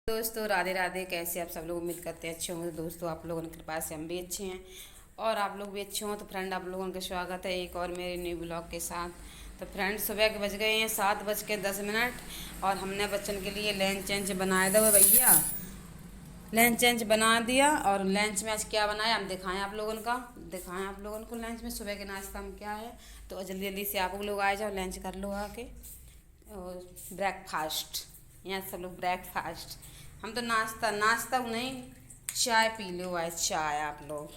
दोस्तों राधे राधे। कैसे आप सब लोग? उम्मीद करते हैं अच्छे होंगे। तो दोस्तों आप लोगों की कृपा से हम भी अच्छे हैं और आप लोग भी अच्छे हों। तो फ्रेंड आप लोगों का स्वागत है एक और मेरे न्यू ब्लॉग के साथ। तो फ्रेंड सुबह के बज गए हैं 7:10 और हमने बच्चन के लिए लंच एंच बनाए दो भैया। लंच एंच बना दिया और लंच में आज क्या बनाया हम दिखाएं आप लोगों को लंच में सुबह के नाश्ता में क्या है। तो जल्दी जल्दी से आप लोग आ जाओ, लंच कर लो आके। और ब्रेकफास्ट, यहाँ सब लोग ब्रेकफास्ट, हम तो नाश्ता नाश्ता नहीं, चाय पी लो। आए चाय आप लोग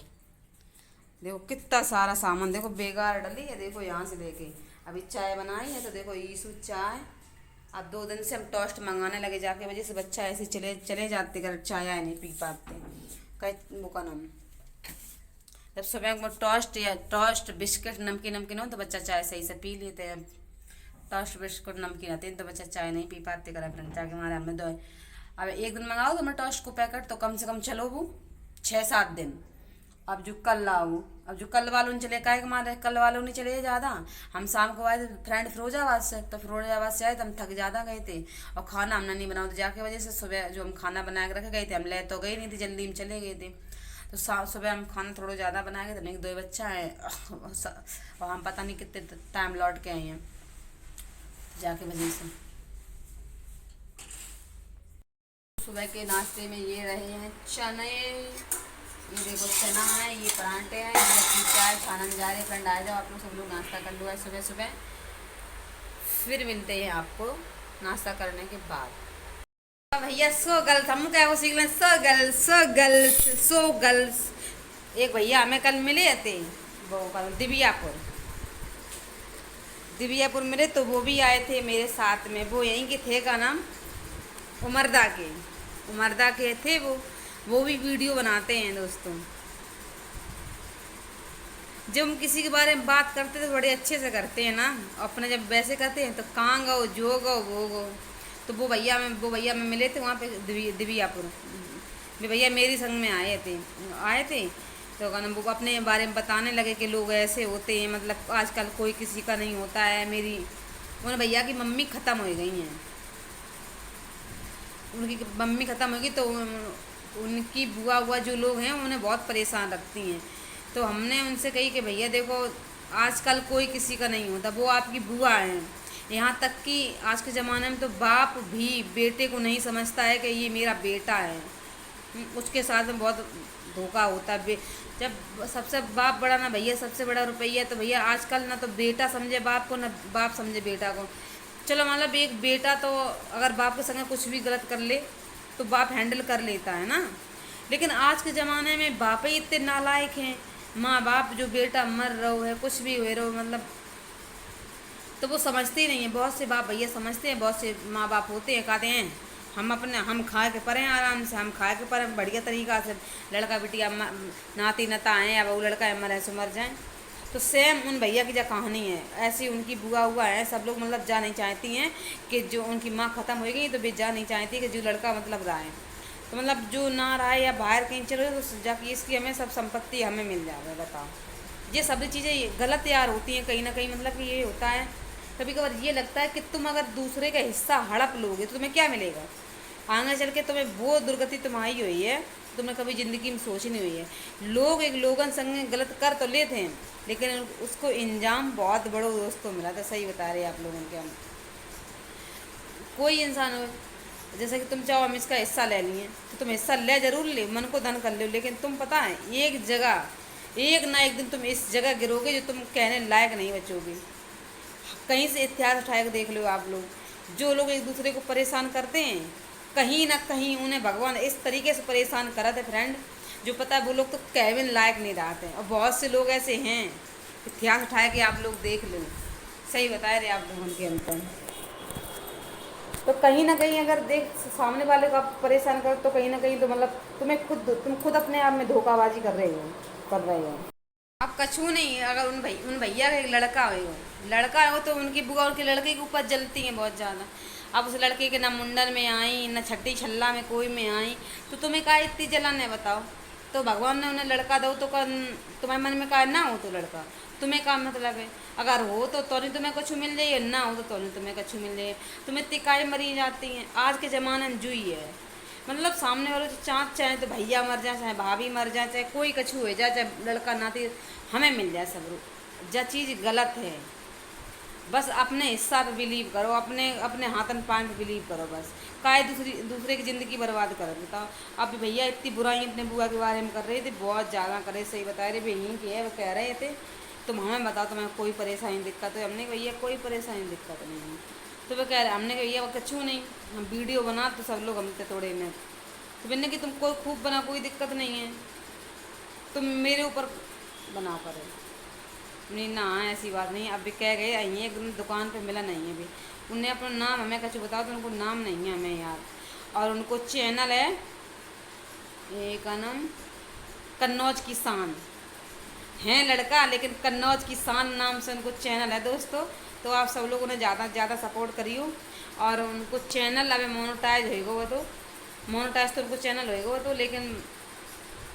देखो कितना सारा सामान, देखो बेकार डली है। देखो यहाँ से लेके अभी चाय बनाई है। तो देखो ईसु चाय। अब 2 दिन से हम टोस्ट मंगाने लगे जाके, वजह से बच्चा ऐसे चले चले जाते घर, चाय नहीं पी पाते। कहीं वो का नाम, जब सुबह में टोस्ट या टोस्ट बिस्किट नमकीन नमकीन हो तो बच्चा चाय सही से पी लेते हैं। टोस्ट बिस्कुट नमकीन आते हैं तो बच्चा चाय नहीं पी पाते। करा फ्रेंड चाय के मारे हमें दो। अब एक दिन मंगाओ तो मैं टोस्ट को पैकेट तो कम से कम चलो वो 6-7 दिन। अब जो कल आओ, अब जो कल वालों ने चले काहे के मारे, कल वालों ने चले ज़्यादा। हम शाम को आए थे फ्रेंड फिरोजाबाद से, तो फिरोजाबाद से आए तो हम थक ज़्यादा गए थे और खाना हमने नहीं बनाओ तो जाके वजह से सुबह जो हम खाना बना के रखे गए थे, हम ले तो गए नहीं थे, जल्दी में चले गए थे। तो सुबह हम खाना थोड़ा ज़्यादा बना गए थे, नहीं 2 बच्चा है और हम पता नहीं कितने टाइम लौट के आए हैं जाके वजह से। सुबह के नाश्ते में ये रहे हैं चने, ये देखो चना है, ये परांठे हैं, ये अपनी चाय खाना जा रहे। फ्रेंड आ जाओ आप लोग, सब लोग नाश्ता कर लो है सुबह सुबह। फिर मिलते हैं आपको नाश्ता करने के बाद। भैया सो गर्ल्स, हम क्या वो सीख लें, so girls so girls so girls. एक भैया हमें कल मिले थे, वो कल दिव्यापुर मिले, तो वो भी आए थे मेरे साथ में। वो यहीं के थे, का नाम उमरदा के थे वो भी वीडियो बनाते हैं दोस्तों। जब हम किसी के बारे में बात करते तो बड़े अच्छे से करते हैं ना, अपने जब वैसे करते हैं तो कहाँ गो जो गो वो गो। तो वो भैया में मिले थे वहाँ पे दिव्यापुर। वे भैया मेरी संग में आए थे। तो कहना वो अपने बारे में बताने लगे कि लोग ऐसे होते हैं, मतलब आजकल कोई किसी का नहीं होता है। उन भैया की मम्मी ख़त्म हो गई हैं, उनकी मम्मी ख़त्म होगी तो उनकी बुआ हुआ जो लोग हैं उन्हें बहुत परेशान रखती हैं। तो हमने उनसे कही कि भैया देखो आजकल कोई किसी का नहीं होता, वो आपकी बुआ हैं। यहाँ तक कि आज के ज़माने में तो बाप भी बेटे को नहीं समझता है कि ये मेरा बेटा है, उसके साथ में बहुत धोखा होता है। जब सबसे बाप बड़ा ना भैया, सबसे बड़ा रुपया। तो भैया आजकल ना तो बेटा समझे बाप को, ना बाप समझे बेटा को। चलो मतलब एक बेटा तो अगर बाप के संग कुछ भी गलत कर ले तो बाप हैंडल कर लेता है ना, लेकिन आज के ज़माने में बाप ही इतने नालायक हैं। माँ बाप जो बेटा मर रहो है, कुछ भी हो रहो, मतलब तो वो समझते ही नहीं है। बहुत से बाप भैया समझते हैं, बहुत से माँ बाप होते हैं कहते हैं हम खा के परे आराम से, हम खा के परे बढ़िया तरीक़ा से, लड़का बिटिया नाती नता आए, अब वो लड़का मरे सो मर जाए। तो सेम उन भैया की जो कहानी है ऐसी उनकी बुआ हुआ है। सब लोग मतलब जा नहीं चाहती हैं कि जो उनकी माँ ख़त्म हो गई तो वे जा नहीं चाहती कि जो लड़का मतलब रहा है, तो मतलब जो ना रहा है या बाहर कहीं चलो तो जाके इसकी हमें सब संपत्ति हमें मिल जाए। बताओ ये सभी चीज़ें गलत यार होती हैं कहीं ना कहीं। मतलब कि ये होता है कभी कभार ये लगता है कि तुम अगर दूसरे का हिस्सा हड़प लोगे तो तुम्हें क्या मिलेगा आगे चल के। तुम्हें वो दुर्गति तुम्हारी हुई है, तुमने कभी ज़िंदगी में सोची नहीं हुई है। लोग एक लोगन संग गलत कर तो लेते हैं, लेकिन उसको इंजाम बहुत बड़ो दोस्तों मिला था। सही बता रहे आप लोगों के। हम कोई इंसान हो, जैसे कि तुम चाहो हम इसका हिस्सा ले लिए तो तुम हिस्सा ले जरूर ले, मन को धन कर लो, लेकिन तुम पता है एक जगह एक ना एक दिन तुम इस जगह गिरोगे जो तुम कहने लायक नहीं बचोगे। कहीं से इतिहास उठाए के देख लो आप लोग, जो लोग एक दूसरे को परेशान करते हैं कहीं ना कहीं उन्हें भगवान इस तरीके से परेशान करा थे फ्रेंड, जो पता है वो लोग तो कहने लायक नहीं रहते। और बहुत से लोग ऐसे हैं, इतिहास उठाए के आप लोग देख लो। सही बता रहे आप लोगों के अंतर। तो कहीं ना कहीं अगर देख सामने वाले को आप परेशान करो तो कहीं ना कहीं तो मतलब तुम खुद अपने आप में धोखाबाजी कर रहे हो। अब कछू नहीं, अगर उन भैया का एक लड़का हो तो उनकी बुआ उनके लड़के के ऊपर जलती हैं बहुत ज़्यादा। अब उस लड़के के ना मुंडन में आई, ना छठी छल्ला में कोई में आई, तो तुम्हें का इतनी जलन है बताओ। तो भगवान ने उन्हें लड़का दो तो तुम्हारे मन में का ना हो तो लड़का तुम्हें का मतलब है। अगर हो तो नहीं तुम्हें कुछ मिल जाइए, ना हो तो नहीं तुम्हें कुछ मिल जाइए। तुम्हें तिकाई मरी जाती हैं। आज के ज़माने में जुई है, मतलब सामने वालों से चाहे तो भैया मर जाए, चाहे भाभी मर जाए, चाहे कोई कछु हो जाए, चाहे लड़का नाती, हमें मिल जाए सब। जो चीज़ गलत है, बस अपने हिस्सा पे बिलीव करो, अपने अपने हाथन पान पे बिलीव करो बस। काहे दूसरे की ज़िंदगी बर्बाद कर बताओ। अब भैया इतनी बुराई अपने बुआ के बारे में कर रहे थे, बहुत ज़्यादा कर रहे, सही बता रहे, बहन की है, वो कह रहे थे तुम हमें बताओ तुम्हें कोई परेशानी दिक्कत है। हमने भैया कोई परेशानी दिक्कत नहीं है। तो वो कह रहे, हमने भैया वो कछू नहीं, हम वीडियो बना तो सब लोग हमसे थोड़े में। तो मैंने कि तुम कोई खूब बना, कोई दिक्कत नहीं है, तुम मेरे ऊपर बनाओ करे। नहीं ना, ऐसी बात नहीं। अब भी कह गए आई है, एकदम दुकान पे मिला नहीं है अभी। उन्हें अपना नाम हमें कछु बताओ तो उनको नाम नहीं है हमें याद। और उनको चैनल है, ये का नाम कन्नौज की शान है लड़का, लेकिन कन्नौज की शान नाम से उनको चैनल है दोस्तों। तो आप सब लोग उन्हें ज़्यादा से ज़्यादा सपोर्ट करियो। और उनको चैनल अभी मोनेटाइज होएगा वो तो, मोनेटाइज तो उनको चैनल होएगा वो तो, लेकिन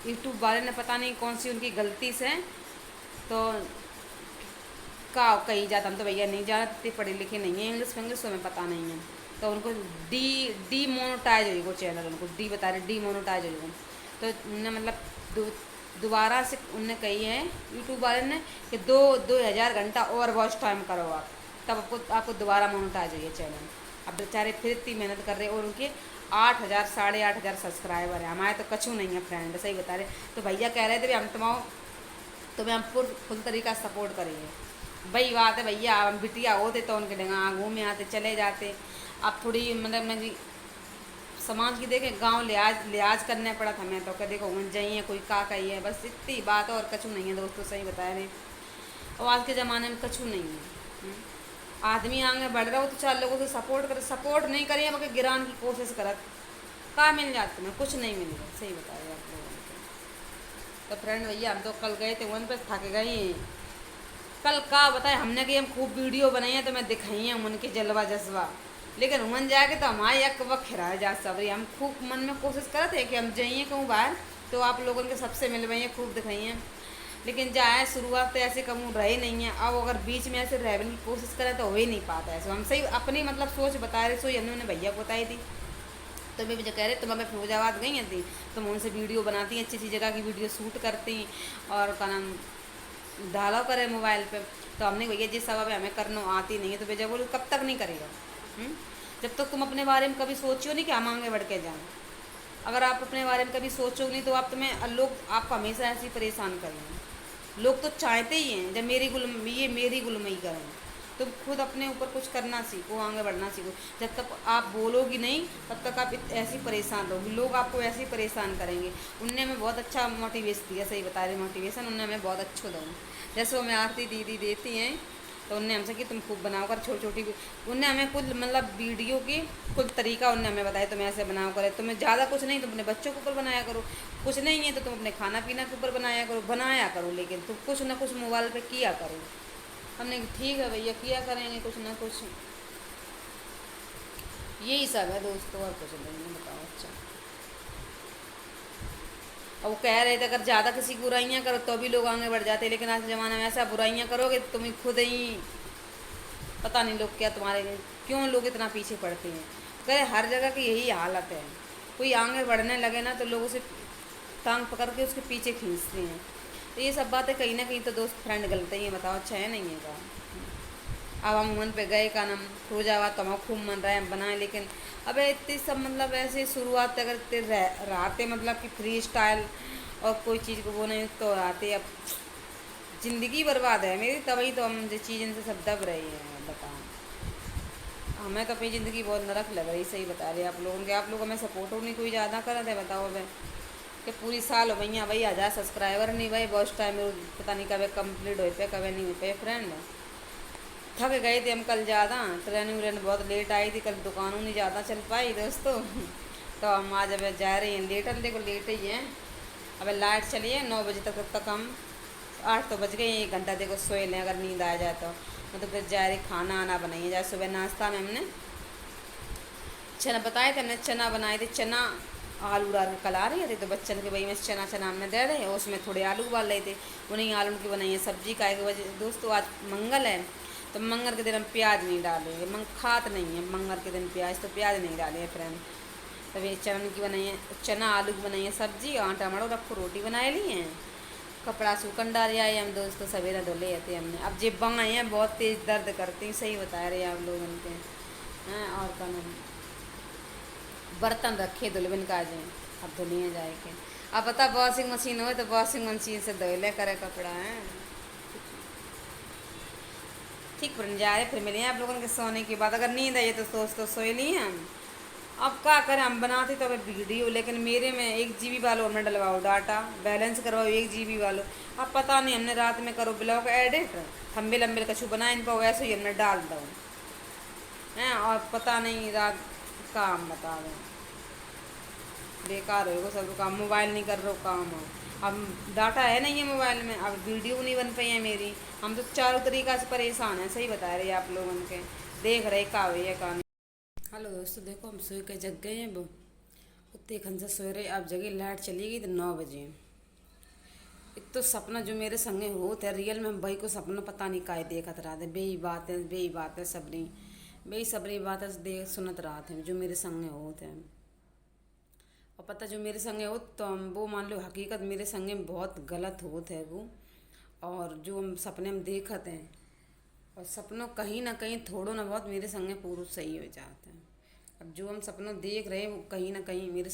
यूट्यूब वाले ने पता नहीं कौन सी उनकी गलती से तो का कही जाता। हम तो भैया नहीं जानते, पढ़े लिखे नहीं है, इंग्लिश तो हमें पता नहीं है। तो उनको डी मोनेटाइज होगी चैनल, उनको डी बता रहे, डी मोनेटाइज होगी। तो उन्होंने मतलब दोबारा से उनने कही है यूट्यूब वाले ने कि 2000 घंटा और वॉच टाइम करो आप, तब आपको दोबारा मोनेटाइज होगी चैनल। अब बेचारे फिर इतनी मेहनत कर रहे हैं, और उनके 8000 8,500 सब्सक्राइबर है, हमारे तो कछु नहीं है फ्रेंड, सही बता रहे। तो भैया कह रहे थे हम तुम्हें हम फुल तरीका सपोर्ट करेंगे। वही बात है भैया, हम बिटिया होते तो उनके डंगा घूमे आते चले जाते। अब थोड़ी मतलब मैं समाज की देखे, गांव लिहाज लिहाज करने पड़ा था हमें, तो कह देखो उन जाइए कोई का कही है, बस इतनी बात है और कछु नहीं है दोस्तों, सही बताए रहे। और आज के ज़माने में कछु नहीं है। आदमी आगे बढ़ रहा हो तो 4 लोगों से सपोर्ट कर, सपोर्ट नहीं करिए मगर गिरान की कोशिश करत, का मिल जाती तुम्हें, कुछ नहीं मिल रहा, सही बताए आप लोगों को। तो फ्रेंड भैया हम तो कल गए थे वन पे, थक गई। कल का बताए हमने कि हम खूब वीडियो बनाई है तो मैं दिखाई है उनके जलवा जज्बा, लेकिन मन जाके तो हमारे एक वक्त खिरा जा सबरी। हम खूब मन में कोशिश करते हैं कि हम जाइए कहूँ बाहर तो आप लोगों के सबसे मिलवाइए, खूब दिखाई हैं, लेकिन जाए शुरुआत तो ऐसे कहूँ रहे नहीं है। अब अगर बीच में ऐसे रहने की कोशिश करें तो हो ही नहीं पाता ऐसे। हम सही अपनी मतलब सोच बता रहे, सोच हमने भैया को बताई थी। तो मैं मुझे कह रहे तुम अगर फिरोजाबाद गई थी, तुम उनसे वीडियो बनाती हैं, अच्छी अच्छी जगह की वीडियो शूट करती और का नाम डाला करे मोबाइल पे। तो हमने भैया जिस सब हमें करना आती नहीं है, तो भैया बोलो कब तक नहीं करेगा। जब तक तुम अपने बारे में कभी सोचो नहीं कि हम आगे बढ़ के जाएँ। अगर आप अपने बारे में कभी सोचो नहीं तो आप तुम्हें लोग आपको हमेशा ऐसे ही परेशान करेंगे। लोग तो चाहते ही हैं जब मेरी गुलमई करें। तुम खुद अपने ऊपर कुछ करना सीखो, आगे बढ़ना सीखो। जब तक आप बोलोगी नहीं तब तक आप ऐसे ही परेशान रहोगी, लोग आपको ऐसे ही परेशान करेंगे। उनने हमें बहुत अच्छा मोटिवेशन दिया, सही बता रहे, मोटिवेशन उनने हमें बहुत अच्छा दो। जैसे वो हमें आरती दीदी देती हैं तो उनने हमसे कि तुम खूब बनाओ कर, छोटी छोटी उनने हमें कुछ मतलब वीडियो की कुछ तरीका उनने हमें बताया, तुम ऐसे बनाओ करे, तुम्हें ज़्यादा कुछ नहीं, तुम अपने बच्चों के ऊपर बनाया करो, कुछ नहीं है तो तुम अपने खाना पीना के ऊपर बनाया करो, लेकिन तुम कुछ ना कुछ मोबाइल पे किया करो। हमने ठीक है भैया किया करेंगे कुछ ना कुछ, यही सब है दोस्तों और कुछ नहीं। बताओ अच्छा, और वो कह रहे थे अगर ज़्यादा किसी की बुराइयाँ करो तो भी लोग आगे बढ़ जाते, लेकिन आज के ज़माने में ऐसा बुराइयाँ करोगे तो तुम्हें खुद ही पता नहीं लोग क्या तुम्हारे क्यों लोग इतना पीछे पड़ते हैं। करे हर जगह की यही हालत है, कोई आगे बढ़ने लगे ना तो लोग उसे टांग पकड़ के उसके पीछे खींचते हैं। तो ये सब बातें कहीं ना कहीं तो दोस्त फ्रेंड गलत ही है, बताओ अच्छा है नहीं है का। अब हम मन पे गए का नाम फिरोजाबाद तो हम खूब मन रहे हैं बनाए, लेकिन अब इतनी सब मतलब ऐसे शुरुआत अगर रहते मतलब कि फ्री स्टाइल और कोई चीज़ को वो नहीं तो आते, अब ज़िंदगी बर्बाद है मेरी, तभी तो हम जिस चीज़ इनसे सब दब रही हैं। बताओ हमें तो अपनी ज़िंदगी बहुत नरक लग रही, सही बता रहे आप लोगों के। आप लोग हमें सपोर्ट नहीं कोई ज़्यादा कर रहे, बताओ भाई कि पूरी साल हो भैया भाई 1000 सब्सक्राइबर नहीं भाई, बहुत टाइम पता नहीं कभी कंप्लीट हो पे कभी नहीं हो पे फ्रेंड। थक गए थे हम कल ज़्यादा, ट्रेन बहुत लेट आई थी, कल दुकानों नहीं ज़्यादा चल पाई दोस्तों। तो हम आज अब जा रहे हैं लेट, देखो लेट ही हैं। अब लाइट चली है 9 बजे तक हम 8 तो बज गए, 1 घंटा देखो सोए लें अगर नींद आ जाए तो। मतलब फिर जा रही खाना आना बनाइए, जाए सुबह नाश्ता में हमने चना बताए थे, हमने चना बनाए थे, चना आलू डाल के कल आ रही थे तो बच्चन के भाई में चना हमने दे रहे हैं, उसमें थोड़े आलू उबाल रहे थे, उन्हीं आलू की बनाई है सब्जी। का एक वजह दोस्तों आज मंगल है तो मंगल के दिन हम प्याज नहीं डालेंगे, खात नहीं है मंगल के दिन प्याज, तो प्याज नहीं डालेंगे फ्रेंड। तब ये चना की बनाई है, चना आलू की बनाई है सब्जी, आटा मड़ो रखो, रोटी बनाए ली हैं, कपड़ा सूखन डाल आए हम दोस्तों, सवेरा धुले थे हमने। अब जेब बाएँ हैं बहुत तेज़ दर्द करती हैं, सही बता रहे हैं आप लोग उनके हैं। और कल हम बर्तन रखे धुलबिन का जाए, अब धुलिए जाए के। अब पता वॉशिंग मशीन हो तो वॉशिंग मशीन से धो ले करे कपड़ा है। ठीक बन जाए, फिर मिले आप लोगों के सोने की बात। अगर नींद आई तो सोच तो सोए लिए हम। अब क्या करें, हम बनाते तो अब वीडियो, लेकिन मेरे में 1 GB वालों हमने डलवाओ डाटा, बैलेंस करवाओ 1 GB वालों। अब पता नहीं हमने रात में करो ब्लॉग एडिट, लंबे लंबे कछु बनाए इन पर, वैसे ही हमने डाल दो हैं। और पता नहीं रात काम बता दें, बेकार होगा सब काम, मोबाइल नहीं कर रहा काम हो। अब डाटा है नहीं है मोबाइल में, अब वीडियो नहीं बन पाई है मेरी। हम तो चारों तरीक़ा से परेशान हैं, सही बता रहे हैं आप लोगों के। देख रहे का भैया का नहीं। हेलो दोस्तों, देखो हम सोए के जग गए हैं, वो उतने खन से सोए रहे। अब जगह लाइट चली गई तो 9 बजे। एक तो सपना जो मेरे संगे होते है रियल में, हम भाई को सपना पता नहीं काहे देखत रहा थे, बेही बात है सबरी, बेही सबरी बात है देख सुनत रहा थे जो मेरे संगे होते हैं। और पता जो मेरे संगे हो तो हम वो मान लो हकीकत मेरे संगे में बहुत गलत होत है वो। और जो हम सपने में देखत हैं, और सपनों कहीं ना कहीं थोड़ो ना बहुत मेरे संगे पूरा सही हो जाते हैं। अब जो हम सपनों देख रहे हैं वो कहीं ना कहीं मेरे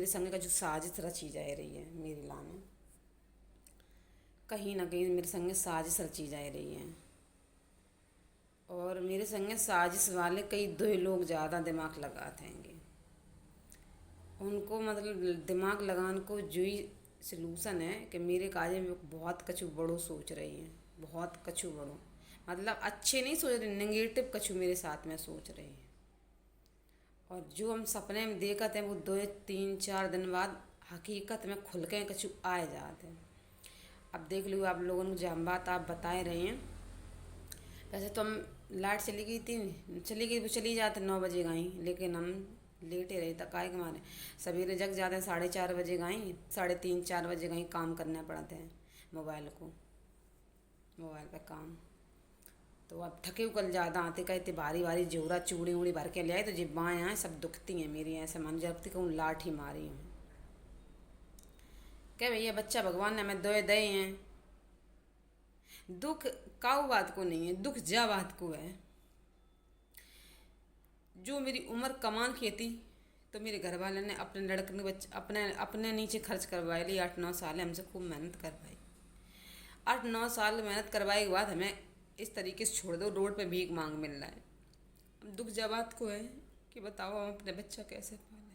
संगे का जो साजिश रची जा रही है मेरी लाने, कहीं ना कहीं मेरे संगे साजिश रची जा रही है। और मेरे संगे साजिश वाले कई दो लोग ज़्यादा दिमाग लगाते हैं, उनको मतलब दिमाग लगाने को जो ही सलूशन है कि मेरे काजे में बहुत कछु बड़ो सोच रही हैं, बहुत कछु बड़ो, मतलब अच्छे नहीं सोच रहे, नेगेटिव कछु मेरे साथ में सोच रही है। और जो हम सपने में देखते हैं वो 2 3 4 दिन बाद हकीकत में खुल के कछु आए जाते हैं। अब देख लो आप लोगों को जहाँ बात आप बताए रहे हैं, वैसे तो हम लाइट चली गई थी, चली गई वो चली जाते 9 बजे गई, लेकिन हम लेटे रहे तक काहे के मारे सवेरे जग जाते हैं 4:30 बजे गई, 3:30 4 बजे गई, काम करने पड़ते हैं मोबाइल पे काम। तो अब थके कल ज़्यादा आते कहते भारी भारी जोरा चूड़ी उड़ी भर के ले आए, तो जिब्बाएँ आए सब दुखती हैं मेरी, ऐसे मन जबती कहूँ लाठी मारी हूँ। क्या भैया बच्चा भगवान ने हमें दे हैं, दुख काऊ बात को नहीं है, दुख जा बात को है। जो मेरी उम्र कमान की थी तो मेरे घर वाले ने अपने लड़के के बच्चे अपने अपने नीचे खर्च करवाए ली। 8 9 साल हमसे खूब मेहनत करवाई, 8 9 साल मेहनत करवाए के बाद हमें इस तरीके से छोड़ दो, रोड पे भीख मांग मिल रहा है। अब दुख जब बात को है कि बताओ हम अपने बच्चा कैसे पाले।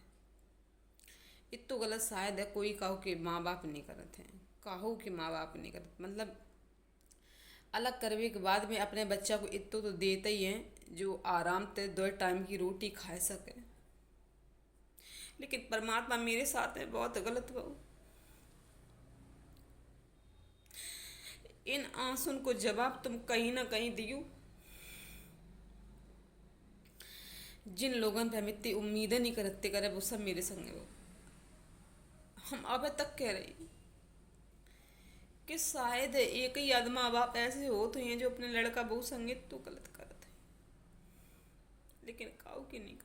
इतो गलत शायद है कोई काहू के माँ बाप नहीं करते हैं, काहू के माँ बाप नहीं करते, मतलब अलग करने के बाद में अपने बच्चा को इतो तो देते ही हैं जो आराम से 2 टाइम की रोटी खा सके। लेकिन परमात्मा मेरे साथ है बहुत गलत हुआ। इन आंसू को जवाब तुम कहीं ना कहीं दियो। जिन लोगों पे हम इतनी उम्मीदें नहीं करते करे वो सब मेरे संग हो। हम अब तक कह रहे हैं कि शायद एक ही आध माँ बाप ऐसे हो तो हैं जो अपने लड़का बहू संगीत तो गलत करते हैं, लेकिन काऊ की नहीं।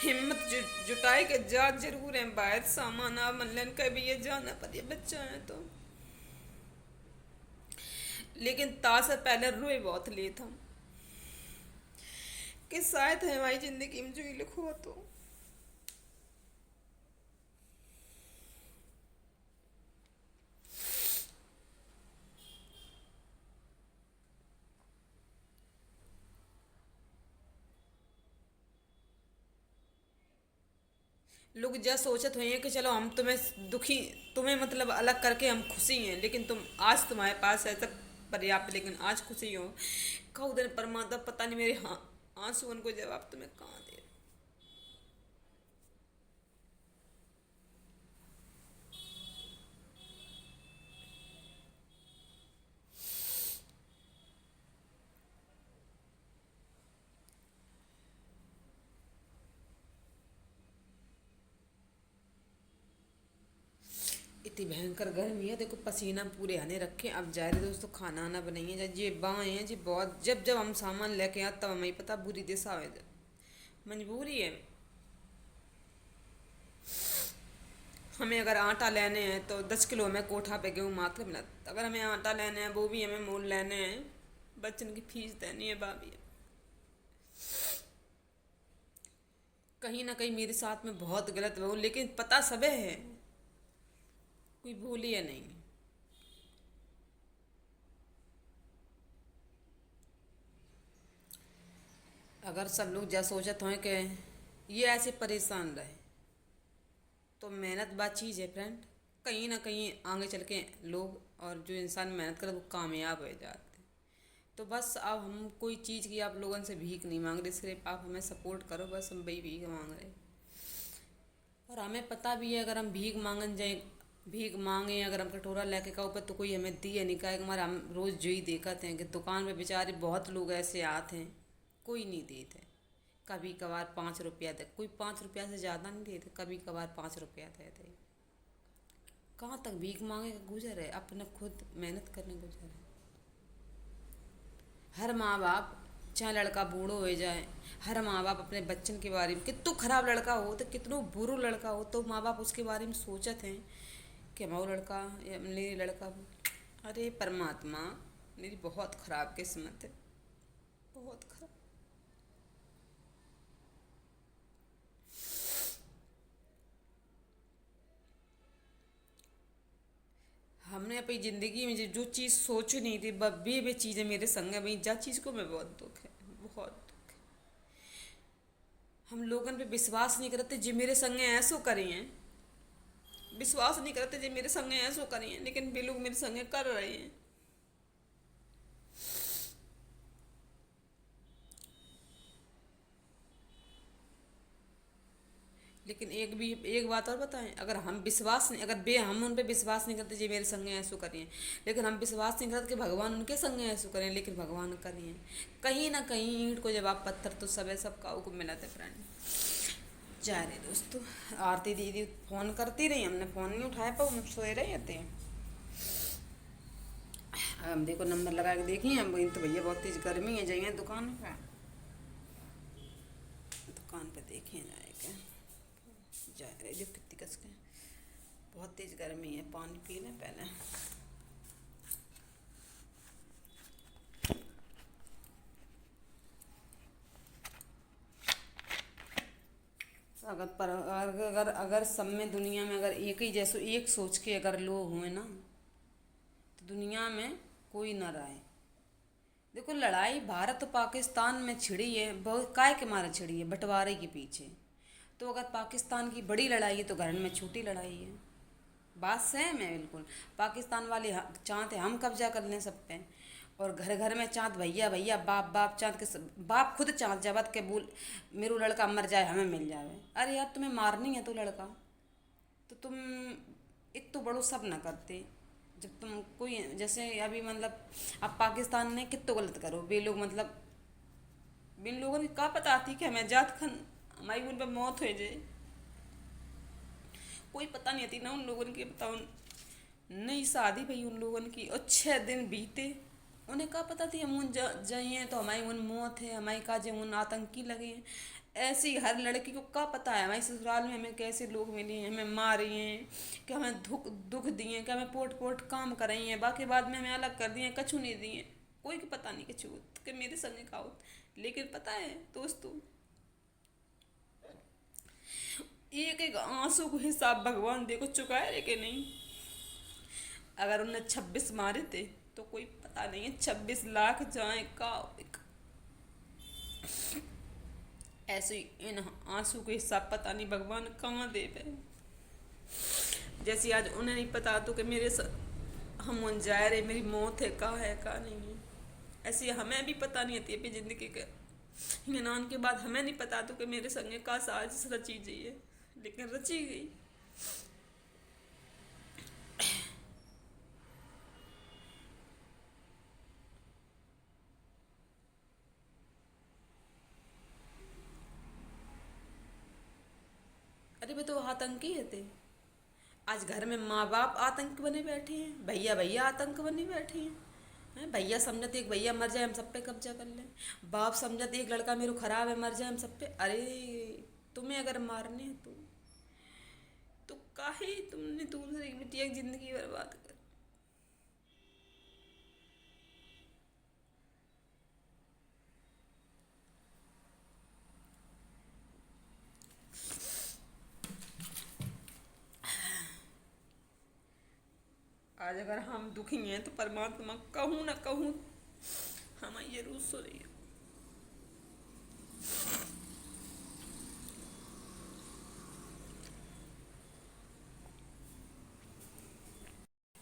हिम्मत जुटाए के जा जरूर है बाहर, सामान आ मल्लन का भी ये जाना पर ये बच्चा है तो, लेकिन ता से पहले रोए बहुत ले था कि शायद है हमारी जिंदगी में जो ही लिखो तो। लोग जब सोचत हुए हैं कि चलो हम तुम्हें दुखी, तुम्हें मतलब अलग करके हम खुशी हैं, लेकिन तुम आज तुम्हारे पास है सब पर्याप्त, लेकिन आज खुशी हो कहूँ दिन परमात्मा पता नहीं मेरे हाँ आंसू उनको जवाब तुम्हें कहाँ दे। इतनी भयंकर गर्मी है, देखो पसीना पूरे आने रखे। अब जा रहे दोस्तों खाना आना बनाइए। जब ये बाएँ हैं जी बहुत, जब जब हम सामान लेके आते तब हमें पता बुरी दिशा है, मजबूरी है। हमें अगर आटा लेने हैं तो 10 किलो हमें कोठा पे गेहूँ मात्र मिला। अगर हमें आटा लेने हैं वो भी हमें मोल लेने हैं, बच्चन की फीस देनी है भाभी। कहीं ना कहीं मेरे साथ में बहुत गलत हुआ, लेकिन पता सबे है, कोई भूली है नहीं। अगर सब लोग जैसा सोचत हों कि ये ऐसे परेशान रहे, तो मेहनत बात चीज़ है फ्रेंड। कहीं ना कहीं आगे चल के लोग और जो इंसान मेहनत करे वो कामयाब हो जाते हैं। तो बस अब हम कोई चीज़ की आप लोगों से भीख नहीं मांग रहे, सिर्फ आप हमें सपोर्ट करो, बस हम वही भीख मांग रहे। और हमें पता भी है अगर हम भीख मांगन जाए, भीख मांगे अगर हम कटोरा लेके का ऊपर तो कोई हमें दिए नहीं का। हमारा हम रोज़ जो ही देखते हैं कि दुकान पे बेचारे बहुत लोग ऐसे आते हैं, कोई नहीं देते। कभी कभार 5 रुपया दे, कोई 5 रुपया से ज़्यादा नहीं देते, कभी कभार 5 रुपया देते। कहाँ तक भीख मांगे का गुजर है, अपने खुद मेहनत करने गुजर है। हर माँ बाप, चाहे लड़का बूढ़ो हो जाए, हर माँ बाप अपने बच्चन के बारे में, कितना खराब लड़का हो तो कितनो बुरो लड़का हो तो माँ बाप उसके बारे में सोचते हैं कि हमारा लड़का या मेरी लड़का। अरे परमात्मा, मेरी बहुत ख़राब किस्मत है, बहुत खराब। हमने अपनी ज़िंदगी में जो चीज़ सोची नहीं थी वे चीज़ें मेरे संग है भाई, जा चीज़ को मैं बहुत दुख है, बहुत दुख है। हम लोगों पे विश्वास नहीं करते जो मेरे संग ऐसो करी हैं, विश्वास नहीं करते जो मेरे संग ऐसो करी हैं, लेकिन वे लोग मेरे संग कर रहे हैं। लेकिन एक बात और बताएं, अगर हम विश्वास नहीं, अगर बे हम उन पे विश्वास नहीं करते जी मेरे संग ऐसो करिए, लेकिन हम विश्वास नहीं करते कि भगवान उनके संग ऐसो करें, लेकिन भगवान करिए। कहीं ना कहीं ईंट को जवाब पत्थर तो सब है, सब काऊ को मिला था फ्रेंड। जा रहे दोस्तों, आरती दीदी फ़ोन करती रही, हमने फ़ोन नहीं उठाया पर हम सोए रहे थे। हम देखो नंबर लगा के देखिए, हम तो भैया बहुत तेज़ गर्मी है, जाइए दुकान पे, दुकान पे देखिए जाएगा। जा रहे जो कितनी कस के, बहुत तेज़ गर्मी है, पानी पी लें पहले। अगर सब में दुनिया में अगर एक ही जैसो एक सोच के अगर लोग हुए ना, तो दुनिया में कोई ना रहे। देखो लड़ाई भारत और पाकिस्तान में छिड़ी है, बहुत काय के मारे छिड़ी है, बंटवारे के पीछे। तो अगर पाकिस्तान की बड़ी लड़ाई है तो घर में छोटी लड़ाई है, बात सेम है बिल्कुल। पाकिस्तान वाले चाहते हम कब्जा कर लें सब पे, और घर घर में चाँद भैया भैया बाप बाप चाँद के बाप खुद चाँद जबत के बोल मेरू लड़का मर जाए हमें मिल जाए। अरे यार तुम्हें मारनी है तो लड़का, तो तुम एक तो बड़ो सब ना करते। जब तुम कोई जैसे अभी मतलब अब पाकिस्तान ने कितो गलत करो, वे लोग मतलब बिन लोगों की का पता आती कि हमें जात खन हमारी उन पर मौत हो जाए, कोई पता नहीं आती ना उन लोगों की। बताओ, नई शादी भई उन लोगों की और 6 दिन बीते, उन्हें क्या पता थी हम उन जाइए तो हमारी उन मौत है, हमारी काजे उन आतंकी लगे हैं। ऐसी हर लड़की को क्या पता है हमारे ससुराल में हमें कैसे लोग मिले हैं, हमें मारे हैं, कि हमें दुख दुख दिए, कि हमें पोट पोट काम कराई हैं, बाकी बाद में हमें अलग कर दिए, कछु नहीं दिए। कोई को पता नहीं कछु कि मेरे संग का हो। लेकिन पता है दोस्तों, एक एक आंसू को हिसाब भगवान देखो चुकाए कि नहीं। अगर उन्हें 26 मारे थे तो कोई पता नहीं है 26 लाख जाए का, ऐसे ही इन आंसू के हिसाब पता नहीं भगवान कहाँ दे पे। जैसे आज उन्हें नहीं पता तो कि हम उन जा रहे, मेरी मौत है का नहीं है, ऐसे हमें भी पता नहीं आती अपनी ज़िंदगी के हिनान के बाद हमें नहीं पता तो कि मेरे संग का साजिश रची जाइए, लेकिन रची गई। अरे वे तो आतंकी है थे, आज घर में माँ बाप आतंक बने बैठे हैं, भैया भैया आतंक बने बैठे हैं। भैया समझते एक भैया मर जाए हम सब पे कब्जा कर लें, बाप समझते एक लड़का मेरे खराब है मर जाए हम सब पे। अरे तुम्हें अगर मारने हैं तो काहे तुमने दूसरे की बिटिया की जिंदगी बर्बाद कर। आज अगर हम दुखी हैं तो परमात्मा कहूँ ना कहूँ हम ये जरूर सुनिए।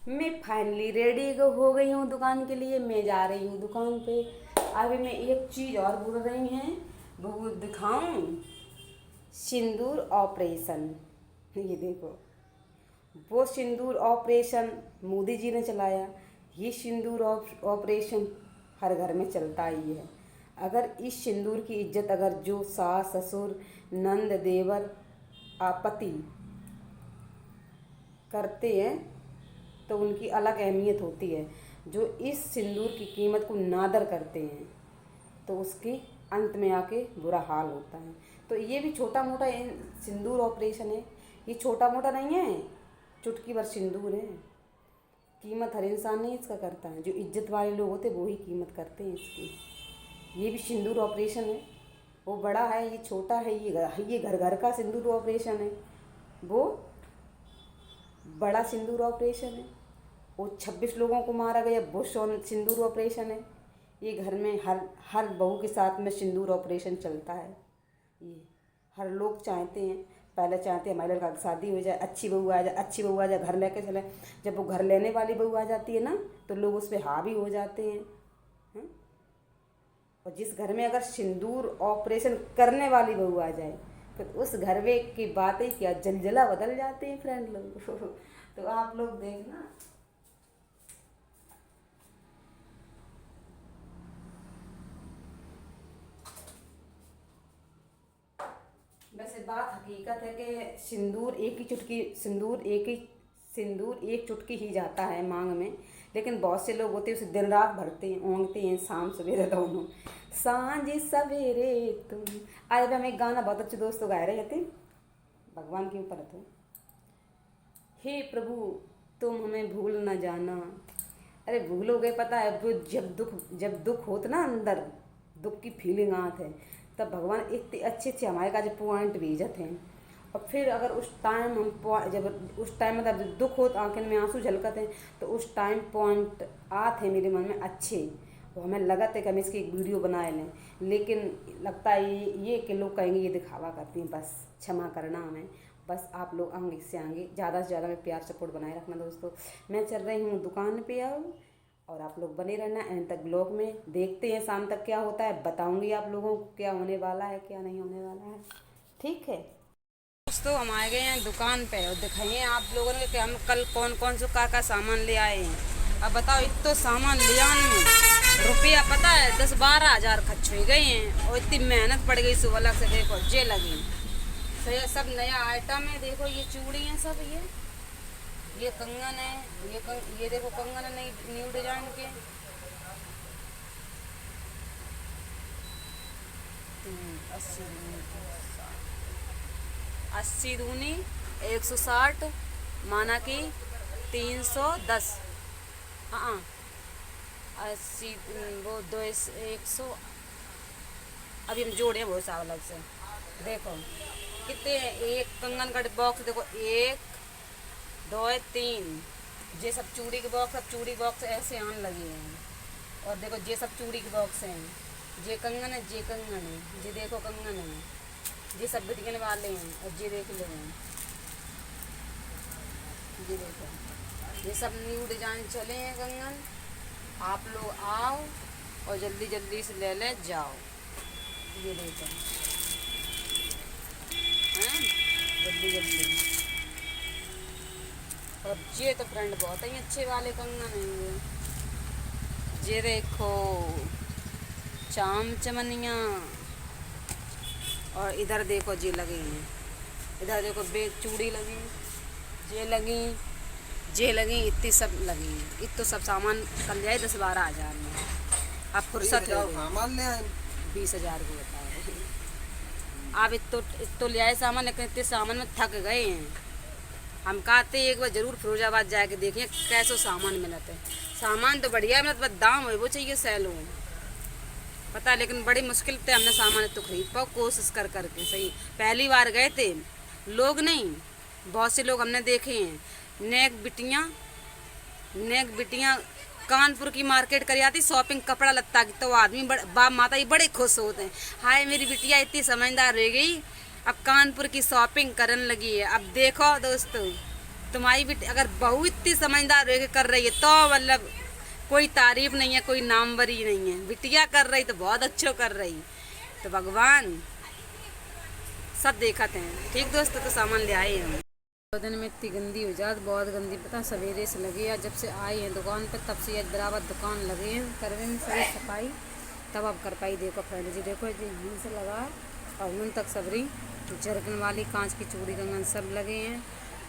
मैं फाइनली रेडी हो गई हूँ दुकान के लिए। मैं जा रही हूँ दुकान पे। अभी मैं एक चीज़ और बोल रही हैं, वो दिखाऊं। सिंदूर ऑपरेशन, ये देखो, वो सिंदूर ऑपरेशन मोदी जी ने चलाया। ये सिंदूर ऑपरेशन हर घर में चलता ही है। अगर इस सिंदूर की इज्जत अगर जो सास ससुर नंद देवर आपत्ति करते हैं तो उनकी अलग अहमियत होती है। जो इस सिंदूर की कीमत को नादर करते हैं तो उसके अंत में आके बुरा हाल होता है। तो ये भी छोटा मोटा सिंदूर ऑपरेशन है, ये छोटा मोटा नहीं है, चुटकी भर सिंदूर है। कीमत हर इंसान नहीं इसका करता है, जो इज्जत वाले लोग होते हैं वो ही कीमत करते हैं इसकी। ये भी सिंदूर ऑपरेशन है, वो बड़ा है ये छोटा है, ये घर घर का सिंदूर ऑपरेशन है, वो बड़ा सिंदूर ऑपरेशन है। वो 26 लोगों को मारा गया, वो सिंदूर ऑपरेशन है। ये घर में हर बहू के साथ में सिंदूर ऑपरेशन चलता है। ये हर लोग चाहते हैं, पहले चाहते हैं हमारे लड़का की शादी हो जाए, अच्छी बहू आ जाए, अच्छी बहू आ जाए, घर लेके चले। जब वो घर लेने वाली बहू आ जाती है ना तो लोग उस पर हावी हो जाते हैं, हैं? और जिस घर में अगर सिंदूर ऑपरेशन करने वाली बहू आ जाए फिर उस घर में की बातें क्या जलजला बदल जाते हैं फ्रेंड लोग। तो आप लोग देखना। वैसे बात हकीकत है कि सिंदूर एक चुटकी ही जाता है मांग में। लेकिन बहुत से लोग होते हैं उसे दिन रात भरते हैं, ओंगते हैं, शाम सवेरे दोनों, सांझ सवेरे तुम। आज हम एक गाना बहुत अच्छे दोस्तों गा रहे थे, भगवान के ऊपर थे। हे प्रभु तुम हमें भूल न जाना। अरे भूलोगे, पता है वो जब दुख होता ना, अंदर दुख की फीलिंग आती है, तब भगवान इतने अच्छे अच्छे हमारे का जो पॉइंट भेजते हैं। और फिर अगर उस टाइम जब उस टाइम मतलब दुख हो आंखों में आंसू झलकते हैं तो उस टाइम पॉइंट आते हैं मेरे मन में अच्छे। वो हमें लगा था कि हम इसकी एक वीडियो बना लें, लेकिन लगता है ये कि लोग कहेंगे ये दिखावा करती हैं। बस क्षमा करना हमें, बस आप लोग आगे से आगे ज़्यादा से ज़्यादा में प्यार सपोर्ट बनाए रखना दोस्तों। मैं चल रही हूँ दुकान पे और आप लोग बने रहना एंड तक ब्लॉग में। देखते हैं शाम तक क्या होता है, बताऊंगी आप लोगों को क्या होने वाला है क्या नहीं होने वाला है। ठीक है दोस्तों, हम आ गए हैं दुकान पे और दिखाइए आप लोगों ने कि हम कल कौन कौन सा का सामान ले आए हैं। अब बताओ, इतना सामान ले आने में रुपया पता है 10-12 हज़ार खर्च हो गए हैं और इतनी मेहनत पड़ गई सुबह लग से। देखो जे लगी तो ये सब नया आइटम है। देखो ये चूड़ी हैं सब, ये कंगन है, ये देखो कंगन है न्यू डिजाइन के। 80 दूनी 160, माना कि 310। हाँ 80 वो 100। अभी हम जोड़े वो साहब अलग से। देखो कितने हैं, एक कंगन का बॉक्स देखो, 1 2 3। ये सब चूड़ी के बॉक्स, सब चूड़ी बॉक्स ऐसे आने लगे हैं। और देखो ये सब चूड़ी के बॉक्स हैं, ये कंगन है, ये कंगन है, ये देखो कंगन है, ये सब बिकने वाले हैं। और ये देख लो, ये देखो ये सब न्यू डिजाइन चले हैं कंगन। आप लोग आओ और जल्दी जल्दी से ले ले जाओ। ये देखो हैं, जल्दी जल्दी। और ये तो फ्रेंड बहुत ही अच्छे वाले कंगन हैं। ये देखो चाम चमनिया। और इधर देखो जी लगे हैं, इधर देखो बेग चूड़ी लगी, जे लगी इतनी सब लगी, इतो सब सामान कल जाए 10-12 हज़ार में। अब फुर्सत हो सामान ले आए 20 हज़ार को बताओ। अब इतो ले आए सामान, लेकिन इतने सामान में थक गए हैं। हम कहते एक बार जरूर फिरोजाबाद जाके देखें कैसो सामान मिलता है। सामान तो बढ़िया मिलता, बस दाम है वो चाहिए सैलो पता, लेकिन बड़ी मुश्किल से हमने सामान तो खरीद पाओ, कोशिश कर करके सही। पहली बार गए थे, लोग नहीं बहुत से लोग हमने देखे हैं। नेक बिटियाँ कानपुर की मार्केट कर आती शॉपिंग कपड़ा लत्ता की, तो आदमी बाप माता ही बड़े खुश होते हैं, हाय मेरी बिटिया इतनी समझदार रह गई, अब कानपुर की शॉपिंग करने लगी है। अब देखो दोस्तों, तुम्हारी बेटी अगर बहू इतनी समझदार रह के कर रही है तो मतलब कोई तारीफ नहीं है, कोई नामवरी नहीं है। बिटिया कर रही तो बहुत अच्छो कर रही, तो भगवान सब देखते हैं। ठीक दोस्तों, तो सामान ले आए हम। दिन में इतनी गंदी हो जाती, बहुत गंदी पता, सवेरे से लगी है जब से आई है दुकान पर, तब से बराबर दुकान लगे हैं करने में सारी सफाई, तब अब कर पाई। देखो फ्रेंड जी, देखो जी यहीं से लगा और उन तक सबरी जरकन वाली कांच की चूड़ी कंगन सब लगे हैं,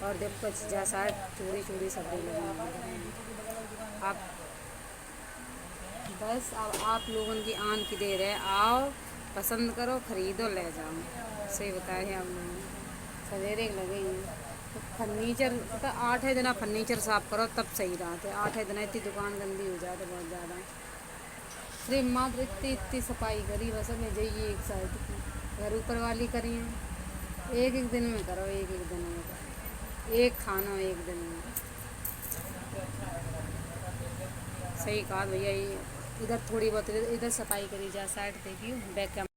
और देखो जैसा चूड़ी सबरी लगी हैं। आप बस अब आप लोगों की आन की देर है, आओ पसंद करो खरीदो ले जाओ। सही बताए हैं आप लोग, सवेरे लगे हैं। तो फर्नीचर तो 8 दिन आप फर्नीचर साफ करो तब सही रहते है। 8 दिन इतनी दुकान गंदी हो जाती बहुत ज़्यादा। सिर्फ मात्र इतनी सफाई करी बस में जाइए एक साइड की, अगर ऊपर वाली करी है एक दिन में करो, एक दिन में करो, एक खाना एक दिन में। सही कहा भैया, ये इधर थोड़ी बहुत इधर सफाई करी जा, साइड देखिए बैक कैमरा